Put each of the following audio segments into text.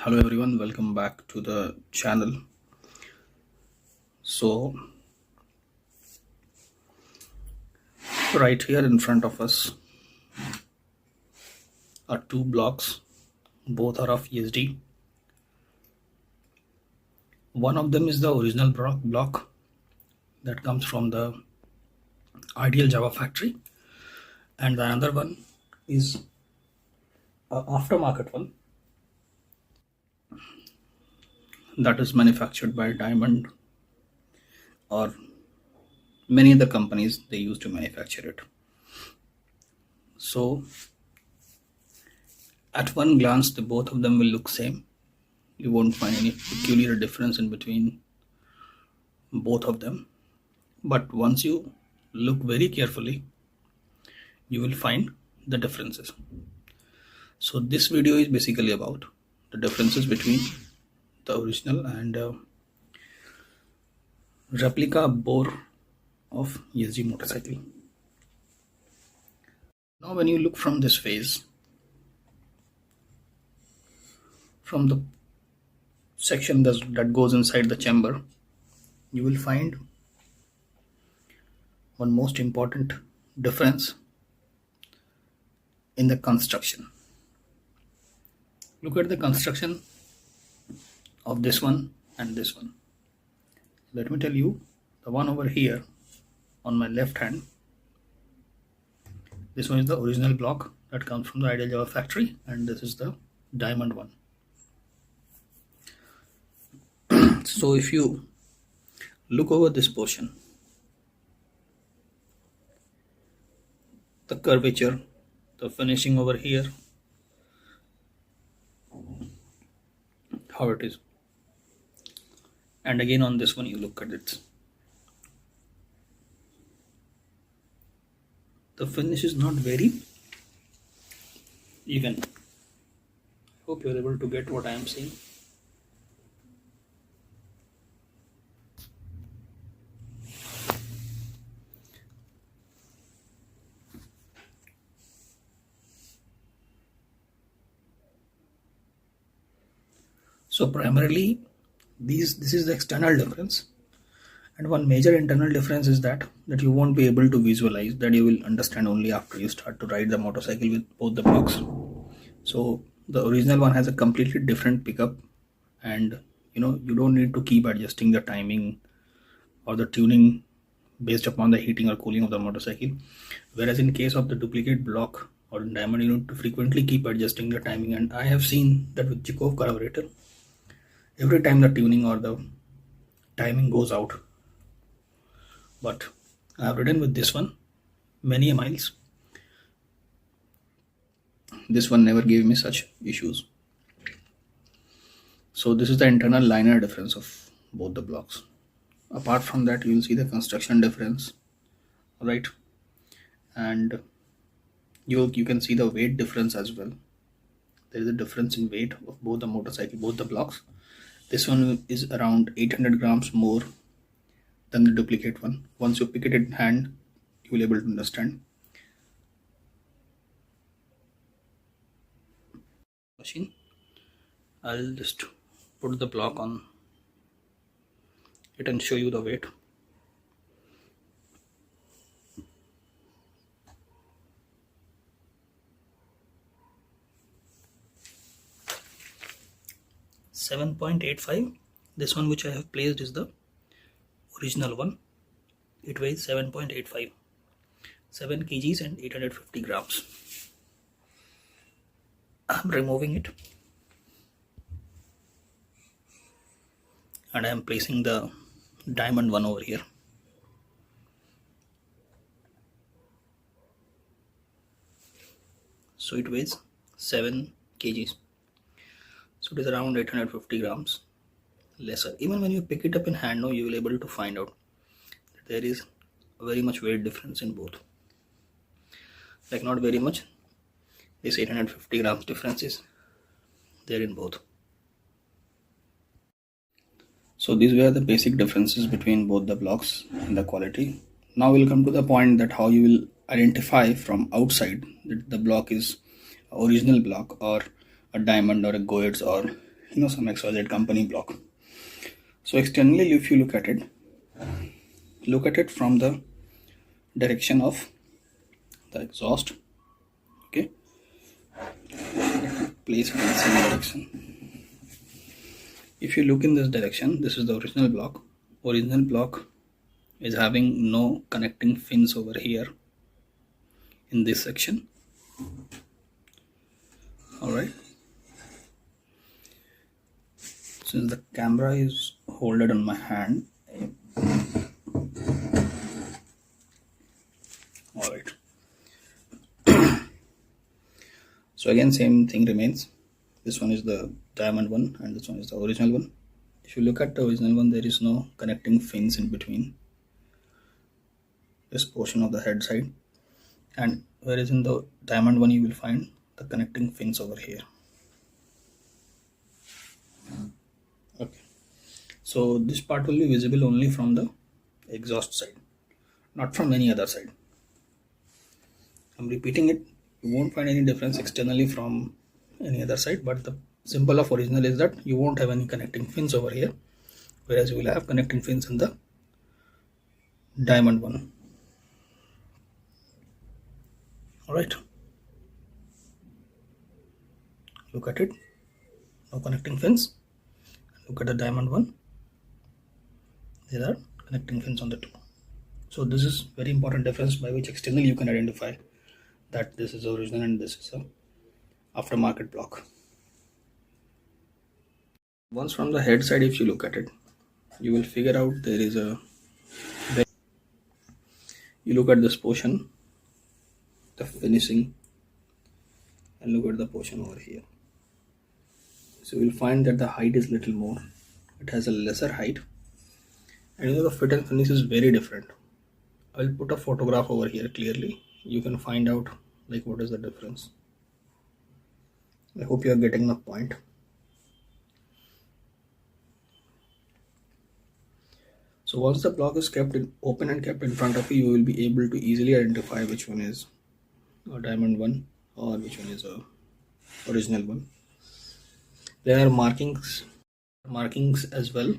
Hello everyone, welcome back to the channel. So right here in front of us are two blocks, both are of Yezdi. One of them is the original block that comes from the ideal Java factory, and the another one is an aftermarket one that is manufactured by Diamond or many other companies. They used to manufacture it. So at one glance, the both of them will look same. You won't find any peculiar difference in between both of them. But once you look very carefully, you will find the differences. So this video is basically about the differences between the original and replica bore of Yezdi motorcycle. Now when you look from this phase, from the section that goes inside the chamber, you will find one most important difference in the construction. Look at the construction of this one and this one. Let me tell you, the one over here on my left hand, this one is the original block that comes from the ideal Java factory, and this is the diamond one. So if you look over this portion, the curvature, the finishing over here, how it is, and again on this one you look at it, the finish is not very even. Hope you're able to get what I am saying. So primarily this is the external difference, and one major internal difference is that you won't be able to visualize, that you will understand only after you start to ride the motorcycle with both the blocks. So the original one has a completely different pickup, and you don't need to keep adjusting the timing or the tuning based upon the heating or cooling of the motorcycle, whereas in case of the duplicate block or diamond, you need to frequently keep adjusting the timing. And I have seen that with Chikov carburetor, every time the tuning or the timing goes out. But I have ridden with this one many miles. This one never gave me such issues. So this is the internal liner difference of both the blocks. Apart from that, you will see the construction difference, right? And you can see the weight difference as well. There is a difference in weight of both the motorcycle, both the blocks. This one is around 800 grams more than the duplicate one. Once you pick it in hand, you will be able to understand. Machine. I'll just put the block on it and show you the weight. .85. This one which I have placed is the original one. It weighs 7.85, 7 kgs and 850 grams. I'm removing it and I am placing the diamond one over here. So it weighs 7 kgs. So it is around 850 grams lesser. Even when you pick it up in hand, you will be able to find out that there is very much weight difference in both. Like not very much, this 850 grams difference is there in both. So these were the basic differences between both the blocks and the quality. Now we'll come to the point that how you will identify from outside that the block is original block or a diamond or a Goetz or some XYZ company block. So externally, if you look at it from the direction of the exhaust. Okay, place it in the same direction. If you look in this direction, this is the original block. Original block is having no connecting fins over here in this section. Alright, since the camera is holded on my hand, alright, so again same thing remains. This one is the diamond one and this one is the original one. If you look at the original one, there is no connecting fins in between this portion of the head side, and whereas in the diamond one you will find the connecting fins over here. Okay, so this part will be visible only from the exhaust side, not from any other side. I'm repeating it, you won't find any difference externally from any other side, but the symbol of original is that you won't have any connecting fins over here, whereas you will have connecting fins in the diamond one. Alright, look at it, no connecting fins. Look at the diamond one, there are connecting fins on the two. So this is very important difference by which externally you can identify that this is original and this is a aftermarket block. Once from the head side, if you look at it, you will figure out there is a, you look at this portion, the finishing, and look at the portion over here. So you will find that the height is little more, it has a lesser height, and the fit and finish is very different. I will put a photograph over here clearly, you can find out like what is the difference. I hope you are getting the point. So once the block is kept open and kept in front of you, you will be able to easily identify which one is a diamond one or which one is a original one. There are markings as well.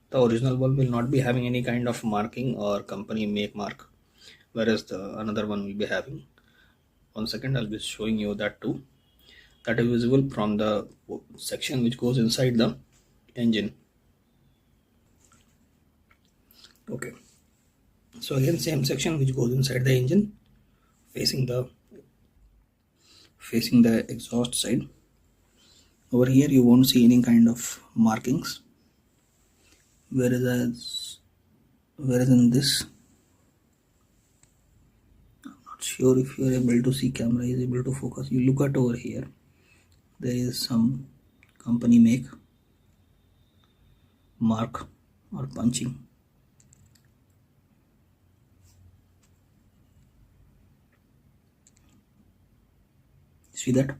The original one will not be having any kind of marking or company make mark, whereas the another one will be having. 1 second, I'll be showing you that too. That is visible from the section which goes inside the engine. Okay, so again same section which goes inside the engine, facing the exhaust side. Over here you won't see any kind of markings, whereas in this, I'm not sure if you are able to see, camera is able to focus. You look at over here, there is some company make mark or punching. See that?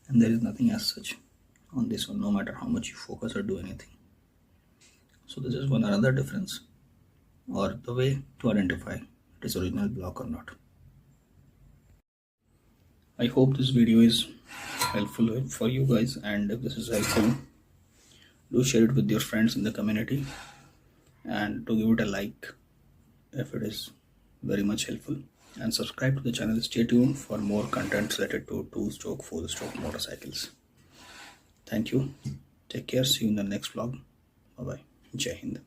And there is nothing as such on this one, no matter how much you focus or do anything. So this is one another difference, or the way to identify it is original block or not. I hope this video is helpful for you guys, and if this is helpful, do share it with your friends in the community and to give it a like if it is very much helpful, and subscribe to the channel. Stay tuned for more content related to 2-stroke, 4-stroke motorcycles. Thank you, take care, see you in the next vlog. Bye bye, Jai Hind.